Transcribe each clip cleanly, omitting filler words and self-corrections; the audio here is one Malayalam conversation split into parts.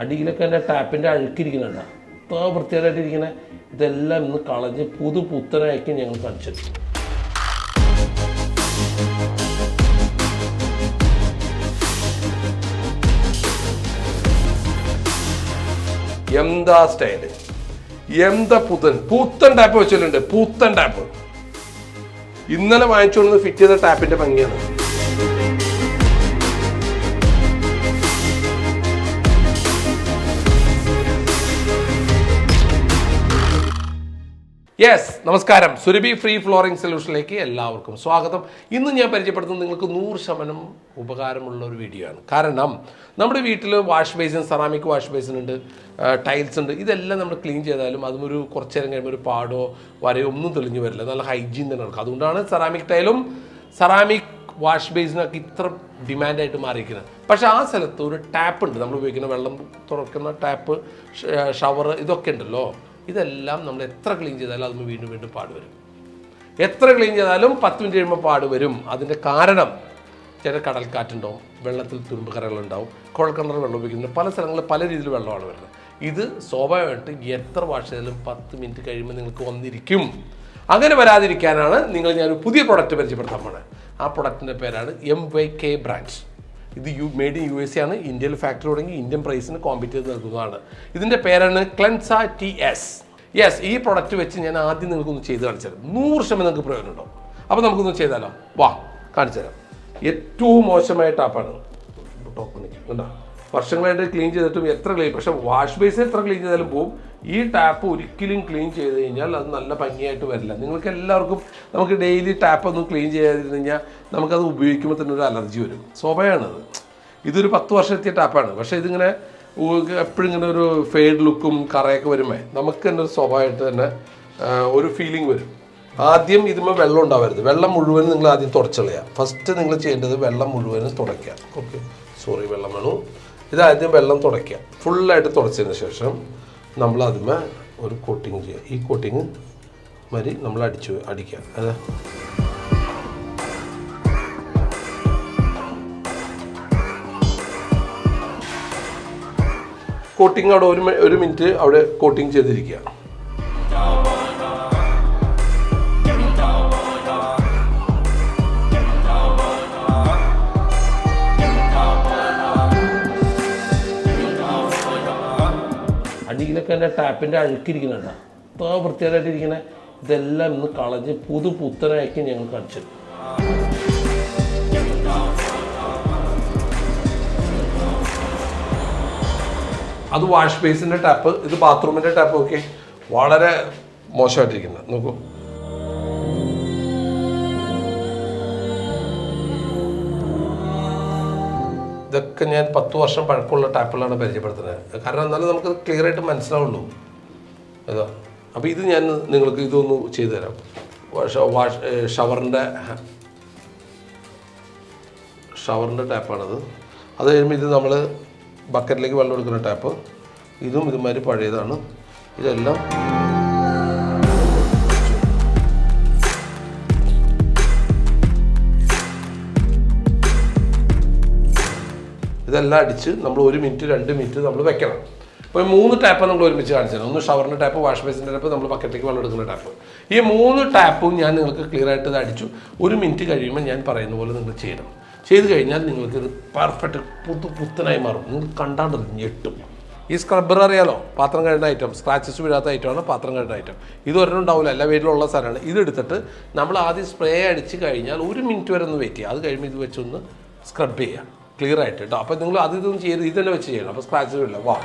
അടിയിലൊക്കെ എൻ്റെ ടാപ്പിൻ്റെ അഴുക്കിരിക്കുന്നുണ്ട്. അത്ര വൃത്തിയായിട്ടിരിക്കുന്ന ഇതെല്ലാം ഇന്ന് കളഞ്ഞ് പുത്തനായിരിക്കും ഞങ്ങൾ കാണിച്ചത്. എന്താ സ്റ്റൈല്, എന്താ പുത്തൻ ടാപ്പ് വെച്ചിട്ടുണ്ട്. പുത്തൻ ടാപ്പ് ഇന്നലെ വാങ്ങിച്ചുകൊണ്ട് ഫിറ്റ് ചെയ്ത ടാപ്പിന്റെ ഭംഗിയാണ്. യെസ്, നമസ്കാരം. സുരഭി ഫ്രീ ഫ്ലോറിംഗ് സൊല്യൂഷനിലേക്ക് എല്ലാവർക്കും സ്വാഗതം. ഇന്ന് ഞാൻ പരിചയപ്പെടുത്തുന്നത് നിങ്ങൾക്ക് 100% ഉപകാരമുള്ള ഒരു വീഡിയോ ആണ്. കാരണം നമ്മുടെ വീട്ടിൽ wash basin, ceramic wash basin ഉണ്ട്, ടൈൽസ് ഉണ്ട്. ഇതെല്ലാം നമ്മൾ ക്ലീൻ ചെയ്താലും അതും കുറച്ച് നേരം കഴിയുമ്പോൾ ഒരു പാടോ വരയോ ഒന്നും തെളിഞ്ഞു വരില്ല. നല്ല ഹൈജീൻ തന്നെ നടക്കും. അതുകൊണ്ടാണ് സെറാമിക് ടൈലും സെറാമിക് വാഷ് ബേസിനൊക്കെ ഇത്ര ഡിമാൻഡായിട്ട് മാറിയിരിക്കുന്നത്. പക്ഷേ ആ സ്ഥലത്ത് ഒരു ടാപ്പ് ഉണ്ട്, നമ്മൾ ഉപയോഗിക്കുന്ന വെള്ളം തുറക്കുന്ന ടാപ്പ്, ഷവർ, ഇതൊക്കെ ഉണ്ടല്ലോ. ഇതെല്ലാം നമ്മൾ എത്ര ക്ലീൻ ചെയ്താലും അതിന് വീണ്ടും പാട് വരും. എത്ര ക്ലീൻ ചെയ്താലും 10 മിനിറ്റ് കഴിയുമ്പോൾ പാട് വരും. അതിൻ്റെ കാരണം ചില കടൽക്കാറ്റുണ്ടാവും, വെള്ളത്തിൽ തുരുമ്പ് കറകളുണ്ടാവും, കുഴൽക്കിണർ വെള്ളം ഉപയോഗിക്കുന്നത്, പല സ്ഥലങ്ങളിൽ പല രീതിയിൽ വെള്ളമാണ് വരുന്നത്. ഇത് സ്വാഭാവികമായിട്ട് എത്ര വാഷ് ചെയ്താലും 10 മിനിറ്റ് കഴിയുമ്പോൾ നിങ്ങൾക്ക് വന്നിരിക്കും. അങ്ങനെ വരാതിരിക്കാനാണ് ഞാനൊരു പുതിയ പ്രൊഡക്റ്റ് പരിചയപ്പെടുത്താൻ പോണത്. ആ പ്രൊഡക്റ്റിൻ്റെ പേരാണ് MYK ബ്രാൻഡ്. ഇത് മെയ്ഡ് ഇൻ USA ആണ്. ഇന്ത്യയിൽ ഫാക്ടറി തുടങ്ങി ഇന്ത്യൻ പ്രൈസിന് കോമ്പീറ്റ് ചെയ്ത് നൽകുന്നതാണ്. ഇതിൻ്റെ പേരാണ് ക്ലെൻസ TS. യെസ്, ഈ പ്രൊഡക്റ്റ് വെച്ച് ഞാൻ ആദ്യം നിങ്ങൾക്കൊന്ന് ചെയ്ത് കാണിച്ചു തരാം. 100% നിങ്ങൾക്ക് പ്രയോജനം ഉണ്ടാവും. അപ്പോൾ നമുക്കൊന്ന് ചെയ്താലോ? വാ, കാണിച്ചു തരാം. ഏറ്റവും മോശമായ ടാപ്പാണ്. കണ്ടോ, വർഷങ്ങളായിട്ട് ക്ലീൻ ചെയ്തിട്ടും എത്ര ക്ലീൻ, പക്ഷേ വാഷ് ബേസിൽ എത്ര ക്ലീൻ ചെയ്താലും പോവും. ഈ ടാപ്പ് ഒരിക്കലും ക്ലീൻ ചെയ്ത് കഴിഞ്ഞാൽ അത് നല്ല ഭംഗിയായിട്ട് വരില്ല. നിങ്ങൾക്ക് എല്ലാവർക്കും നമുക്ക് ഡെയിലി ടാപ്പ് ഒന്നും ക്ലീൻ ചെയ്യാതിരുന്നു കഴിഞ്ഞാൽ നമുക്കത് ഉപയോഗിക്കുമ്പോൾ തന്നെ ഒരു അലർജി വരും. സ്വാഭാവികമാണത്. ഇതൊരു 10 വർഷം എത്തിയ ടാപ്പാണ്. പക്ഷേ ഇതിങ്ങനെ എപ്പോഴും ഇങ്ങനെ ഒരു ഫെയ്ഡ് ലുക്കും കറയൊക്കെ വരുമ്പോൾ നമുക്ക് തന്നെ ഒരു സ്വാഭാവികമായിട്ട് തന്നെ ഒരു ഫീലിംഗ് വരും. ആദ്യം ഇതിന്മേൽ വെള്ളം ഉണ്ടാവരുത്. വെള്ളം മുഴുവനും നിങ്ങൾ ആദ്യം തുടച്ചളയുക. ഫസ്റ്റ് നിങ്ങൾ ചെയ്യേണ്ടത് വെള്ളം മുഴുവനും തുടയ്ക്കുക. ഓക്കെ, സോറി, വെള്ളം വേണു. ഇതാദ്യം വെള്ളം തുടയ്ക്കുക. ഫുള്ളായിട്ട് തുടച്ചതിന് ശേഷം നമ്മൾ അതിന്മേ ഒരു കോട്ടിങ് ചെയ്യുക. ഈ കോട്ടിങ് മതി നമ്മൾ അടിക്കുക. അതെ, കോട്ടിങ് അവിടെ ഒരു മിനിറ്റ് അവിടെ കോട്ടിങ് ചെയ്തിരിക്കുക. അടിയിലൊക്കെ എൻ്റെ ടാപ്പിൻ്റെ അഴുക്കിരിക്കുന്നുണ്ട്. അത്ര വൃത്തിയായിട്ടിരിക്കുന്ന ഇതെല്ലാം ഇന്ന് കളഞ്ഞ് പുത്തനായിരിക്കും ഞങ്ങൾ കാണിച്ചത്. അത് വാഷ് ബേസിൻ്റെ ടാപ്പ്, ഇത് ബാത്റൂമിൻ്റെ ടാപ്പ്. ഓക്കെ, വളരെ മോശമായിട്ടിരിക്കുന്നത്. നോക്കൂ, ഇതൊക്കെ ഞാൻ 10 വർഷം പഴക്കമുള്ള ടാപ്പുകളാണ് പരിചയപ്പെടുത്തുന്നത്. കാരണം എന്നാലും നമുക്ക് ക്ലിയർ ആയിട്ട് മനസ്സിലാവുള്ളൂ. അതാ, അപ്പോൾ ഇത് ഞാൻ നിങ്ങൾക്ക് ഇതൊന്ന് ചെയ്തു തരാം. ഷവറിൻ്റെ ടാപ്പാണത്. അത് കഴിയുമ്പോൾ ഇത് നമ്മൾ ബക്കറ്റിലേക്ക് വെള്ളം എടുക്കുന്ന ടാപ്പ്. ഇതും ഇതുമാതിരി പഴയതാണ്. ഇതെല്ലാം അടിച്ച് നമ്മൾ 1 മിനിറ്റ് 2 മിനിറ്റ് നമ്മൾ വെക്കണം. ഇപ്പോൾ 3 ടാപ്പ് നമ്മൾ ഒരുമിച്ച് കാണിച്ചത്. ഒന്ന് ഷവറിൻ്റെ ടാപ്പ്, വാഷ് ബേസിൻ്റെ ടാപ്പ്, നമ്മൾ ബക്കറ്റിലേക്ക് വെള്ളം എടുക്കുന്ന ടാപ്പ്. ഈ 3 ടാപ്പും ഞാൻ നിങ്ങൾക്ക് ക്ലിയർ ആയിട്ട് ഇത് അടിച്ചു. 1 മിനിറ്റ് കഴിയുമ്പോൾ ഞാൻ പറയുന്ന പോലെ നിങ്ങൾ ചെയ്യണം. ചെയ്ത് കഴിഞ്ഞാൽ നിങ്ങൾക്കിത് പെർഫെക്റ്റ് പുത്തനായി മാറും. നിങ്ങൾ കണ്ടാണ്ട് ഞെട്ടും. ഈ സ്ക്രബ്ബർ അറിയാലോ, പാത്രം കഴുകുന്ന ഐറ്റം, സ്ക്രാച്ചസ് വീഴാത്ത ഐറ്റമാണ് പാത്രം കഴുകുന്ന ഐറ്റം. ഇത് ഒരെണ്ണം ഉണ്ടാവില്ല, എല്ലാ വീട്ടിലുള്ള സാധനമാണ്. ഇതെടുത്തിട്ട് നമ്മൾ ആദ്യം സ്പ്രേ അടിച്ച് കഴിഞ്ഞാൽ 1 മിനിറ്റ് വരെ ഒന്ന് വെയിറ്റ് ചെയ്യുക. അത് കഴിയുമ്പോൾ ഇത് വെച്ചൊന്ന് സ്ക്രബ് ചെയ്യുക ക്ലിയർ ആയിട്ട് കേട്ടോ. അപ്പോൾ നിങ്ങൾ ഇതൊന്നും ചെയ്ത് ഇത് തന്നെ വെച്ച് ചെയ്യണം. അപ്പോൾ സ്ക്രാച്ചസ് ഇല്ല. വാ,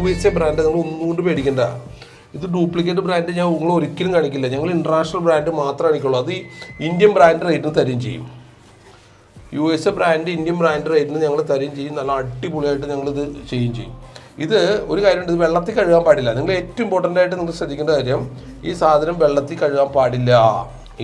USA ബ്രാൻഡ് നിങ്ങൾ ഒന്നുകൊണ്ട് പേടിക്കണ്ട. ഇത് ഡ്യൂപ്ലിക്കേറ്റ് ബ്രാൻഡ് ഞാൻ നിങ്ങൾ ഒരിക്കലും കാണിക്കില്ല. ഞങ്ങൾ ഇൻ്റർനാഷണൽ ബ്രാൻഡ് മാത്രമേ കാണിക്കുള്ളൂ. അത് ഇന്ത്യൻ ബ്രാൻഡ് റേറ്റിന് തരും ചെയ്യും. USA ബ്രാൻഡ് ഇന്ത്യൻ ബ്രാൻഡ് റേറ്റിന് ഞങ്ങൾ തരും ചെയ്യും. നല്ല അടിപൊളിയായിട്ട് ഞങ്ങളിത് ചെയ്യും. ഇത് ഒരു കാര്യമുണ്ട്, ഇത് വെള്ളത്തിൽ കഴുകാൻ പാടില്ല. നിങ്ങൾ ഏറ്റവും ഇമ്പോർട്ടൻ്റ് ആയിട്ട് നിങ്ങൾ ശ്രദ്ധിക്കേണ്ട കാര്യം, ഈ സാധനം വെള്ളത്തിൽ കഴുകാൻ പാടില്ല.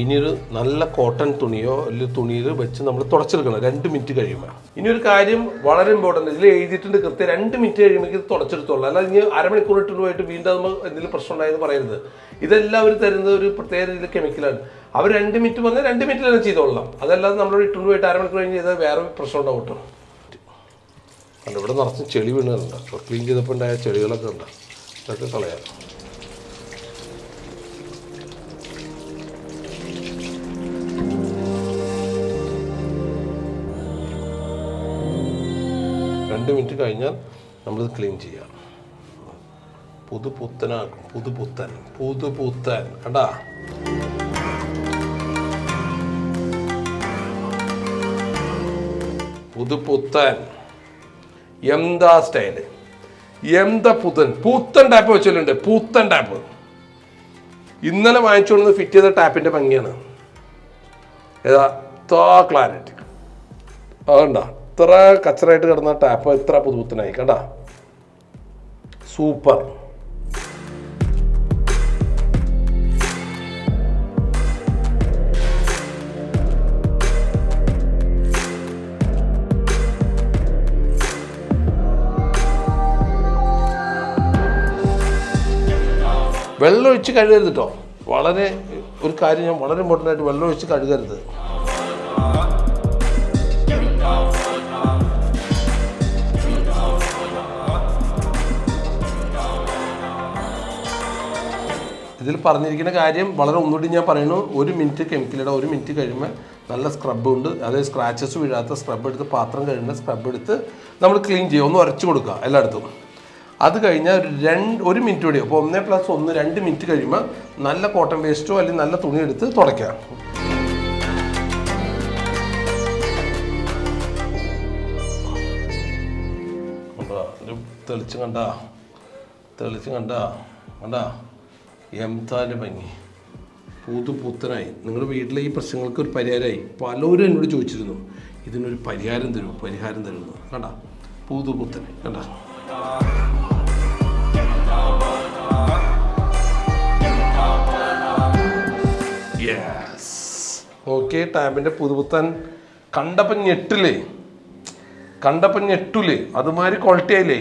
ഇനിയൊരു നല്ല കോട്ടൺ തുണിയോ അല്ലെങ്കിൽ തുണിയിൽ വെച്ച് നമ്മൾ തുടച്ചെടുക്കണം 2 മിനിറ്റ് കഴിയുമ്പോൾ. ഇനിയൊരു കാര്യം വളരെ ഇമ്പോർട്ടൻ്റ്, ഇതിൽ എഴുതിയിട്ടുണ്ട് കൃത്യം 2 മിനിറ്റ് കഴിയുമ്പോൾ ഇത് തുടച്ചെടുത്തോളൂ. അല്ലാതെ ഇനി അരമണിക്കൂർ ഇട്ട് പോയിട്ട് വീണ്ടും നമ്മൾ എന്തെങ്കിലും പ്രശ്നം ഉണ്ടായെന്ന് പറയരുത്. ഇതെല്ലാം അവർ തരുന്നത് ഒരു പ്രത്യേക രീതിയിൽ കെമിക്കലാണ്. അവർ 2 മിനിറ്റ് പറഞ്ഞാൽ 2 മിനിറ്റിൽ തന്നെ ചെയ്തോളാം. അതല്ലാതെ നമ്മൾ ഇട്ടുകൊണ്ട് പോയിട്ട് അരമണിക്കൂർ കഴിഞ്ഞ് ചെയ്താൽ വേറെ പ്രശ്നം ഉണ്ടാവും കേട്ടോ. അല്ല, ഇവിടെ നിറച്ച് ചെളി വീണുണ്ട്. ക്ലീൻ ചെയ്തപ്പോൾ ഉണ്ടായ ചെളികളൊക്കെ ഉണ്ട്, ഇതൊക്കെ കളയാം. രണ്ട് മിനിറ്റ് കഴിഞ്ഞാൽ നമ്മളിത് ക്ലീൻ ചെയ്യാം. പുതുപുത്തനാക്കും. പുതുപുത്തൻ കണ്ടാ. പുതുപുത്തൻ എന്താ സ്റ്റൈല്, എന്താ പുത്തൻ ടാപ്പ് വെച്ചിട്ടുണ്ട്. പുത്തൻ ടാപ്പ് ഇന്നലെ വാങ്ങിച്ചുകൊണ്ടത് ഫിറ്റ് ചെയ്ത ടാപ്പിന്റെ ഭംഗിയാണ്. ഏതാ ക്ലാരിറ്റി അതുകൊണ്ടാ ഇത്ര കച്ചറായിട്ട് കിടന്ന ടാപ്പ് ഇത്ര പുതുപുത്തനായി കണ്ടാ. സൂപ്പർ. വെള്ളം ഒഴിച്ച് കഴുകരുത് കേട്ടോ. വളരെ ഒരു കാര്യം ഞാൻ വളരെ ഇമ്പോർട്ടൻ്റ് ആയിട്ട്, വെള്ളം ഒഴിച്ച് കഴുകരുത്. ഇതിൽ പറഞ്ഞിരിക്കുന്ന കാര്യം വളരെ ഒന്നുകൂടി ഞാൻ പറയുന്നു. 1 മിനിറ്റ് കെമിക്കലിടെ 1 മിനിറ്റ് കഴിയുമ്പോൾ നല്ല സ്ക്രബ് ഉണ്ട്, അതായത് സ്ക്രാച്ചസ് വീഴാത്ത സ്ക്രബ് എടുത്ത്, പാത്രം കഴുകുന്ന സ്ക്രബ് എടുത്ത് നമ്മൾ ക്ലീൻ ചെയ്യുക. ഒന്ന് ഉരച്ച് കൊടുക്കുക എല്ലായിടത്തും. അത് കഴിഞ്ഞാൽ 1 മിനിറ്റ് കൂടി, അപ്പോൾ 1+1 2 മിനിറ്റ് കഴിയുമ്പോൾ നല്ല കോട്ടൺ വേസ്റ്റോ അല്ലെങ്കിൽ നല്ല തുണി എടുത്ത് തുടയ്ക്കുക. തെളിച്ച് കണ്ടാ എംതാൻ്റെ ഭംഗി. പുതുപുത്തനായി. നിങ്ങളുടെ വീട്ടിലെ ഈ പ്രശ്നങ്ങൾക്ക് ഒരു പരിഹാരമായി. പലരും എന്നോട് ചോദിച്ചിരുന്നു ഇതിനൊരു പരിഹാരം തരുന്നു. കണ്ടാ പുതുപുത്തനായി കണ്ടാ. Yes, okay. ടാബിൻ്റെ പുതുപുത്തൻ കണ്ടപ്പം ഞെട്ടൂലേ, അതുമാതിരി ക്വാളിറ്റി ആയില്ലേ.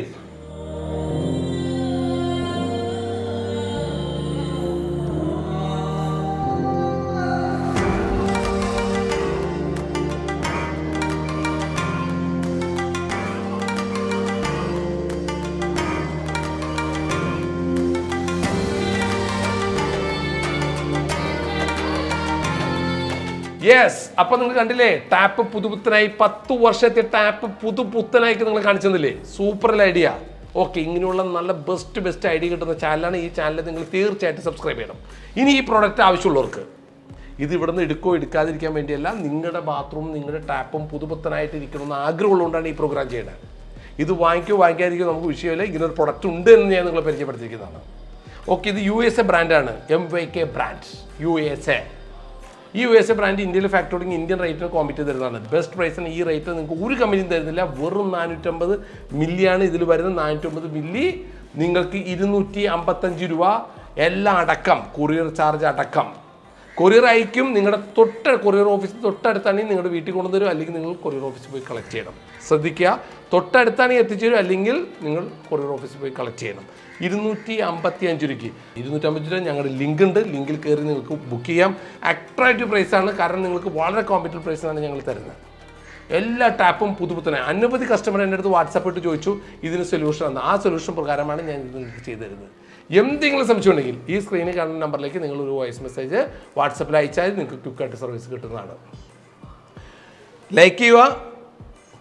യെസ്, അപ്പൊ നിങ്ങൾ കണ്ടില്ലേ ടാപ്പ് പുതുപുത്തനായി. 10 വർഷത്തെ ടാപ്പ് പുതുപുത്തനായിട്ട് നിങ്ങൾ കാണിച്ചെന്നില്ലേ. Super idea. ഓക്കെ, ഇങ്ങനെയുള്ള നല്ല ബെസ്റ്റ് ഐഡിയ കിട്ടുന്ന ചാനലാണ് ഈ ചാനൽ. നിങ്ങൾ തീർച്ചയായിട്ടും സബ്സ്ക്രൈബ് ചെയ്യണം. ഇനി ഈ പ്രോഡക്റ്റ് ആവശ്യമുള്ളവർക്ക് ഇത് ഇവിടെ നിന്ന് എടുക്കാതിരിക്കാൻ വേണ്ടിയല്ല, നിങ്ങളുടെ ബാത്റൂം നിങ്ങളുടെ ടാപ്പും പുതുപുത്തനായിട്ട് ഇരിക്കണമെന്ന് ആഗ്രഹമുള്ളതുകൊണ്ടാണ് ഈ പ്രോഗ്രാം ചെയ്യുന്നത്. ഇത് വാങ്ങിക്കാതിരിക്കും നമുക്ക് വിഷയമില്ല. ഇങ്ങനൊരു പ്രൊഡക്റ്റ് ഉണ്ട് എന്ന് ഞാൻ നിങ്ങളെ പരിചയപ്പെടുത്തിയിരിക്കുന്നതാണ്. ഓക്കെ, ഇത് USA ബ്രാൻഡാണ്. MYK brand USA. ഈ USA ബ്രാൻഡ് ഇന്ത്യയിൽ ഫാക്ടറിങ് ഇന്ത്യൻ റേറ്റിന് കോമ്പറ്റ് തരുന്നതാണ്. ബെസ്റ്റ് പ്രൈസിന് ഈ റേറ്റ് നിങ്ങൾക്ക് ഒരു കമ്പനിയും തരുന്നില്ല. വെറും 450 മില്ലിയാണ് ഇതിൽ വരുന്നത്. 450 മില്ലി നിങ്ങൾക്ക് 255 രൂപ എല്ലാം അടക്കം, കൊറിയർ ചാർജ് അടക്കം. കൊറിയർ അയക്കും. നിങ്ങളുടെ കൊറിയർ ഓഫീസിൽ തൊട്ടടുത്താണെങ്കിൽ നിങ്ങളുടെ വീട്ടിൽ കൊണ്ടുതരും, അല്ലെങ്കിൽ നിങ്ങൾ കൊറിയർ ഓഫീസിൽ പോയി കളക്ട് ചെയ്യണം. ശ്രദ്ധിക്കുക, തൊട്ടടുത്താണെങ്കിൽ എത്തിച്ചേരും, അല്ലെങ്കിൽ നിങ്ങൾ കൊറിയർ ഓഫീസിൽ പോയി കളക്ട് ചെയ്യണം. 255 രൂപയ്ക്ക് 250 രൂപ ഞങ്ങളുടെ ലിങ്ക് ഉണ്ട്. ലിങ്കിൽ കയറി നിങ്ങൾക്ക് ബുക്ക് ചെയ്യാം. അട്രാക്റ്റീവ് പ്രൈസാണ്, കാരണം നിങ്ങൾക്ക് വളരെ കോമ്പറ്റീവ് പ്രൈസാണ് ഞങ്ങൾ തരുന്നത്. എല്ലാ ടാപ്പും പുതുപുത്തനായി. അനവധി കസ്റ്റമർ എൻ്റെ അടുത്ത് വാട്സാപ്പ് ഇട്ട് ചോദിച്ചു ഇതിന് സൊല്യൂഷൻ ആണ്. ആ സൊല്യൂഷൻ പ്രകാരമാണ് ഞാൻ നിങ്ങൾക്ക് ചെയ്തു തരുന്നത്. എന്തെങ്കിലും സംശയം ഉണ്ടെങ്കിൽ ഈ സ്ക്രീനിൽ കാണുന്ന നമ്പറിലേക്ക് നിങ്ങൾ ഒരു വോയിസ് മെസ്സേജ് വാട്സാപ്പിൽ അയച്ചാൽ നിങ്ങൾക്ക് ക്വിക്കായിട്ട് സർവീസ് കിട്ടുന്നതാണ്. ലൈക്ക് ചെയ്യുക,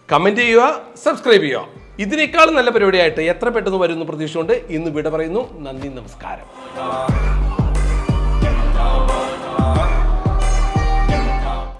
കമൻറ്റ് ചെയ്യുക, സബ്സ്ക്രൈബ് ചെയ്യുക. ഇതിനേക്കാളും നല്ല പരിപാടിയായിട്ട് എത്ര പെട്ടെന്ന് വരുമെന്ന് പ്രതീക്ഷ കൊണ്ട് ഇന്ന് വിട പറയുന്നു. നന്ദി, നമസ്കാരം.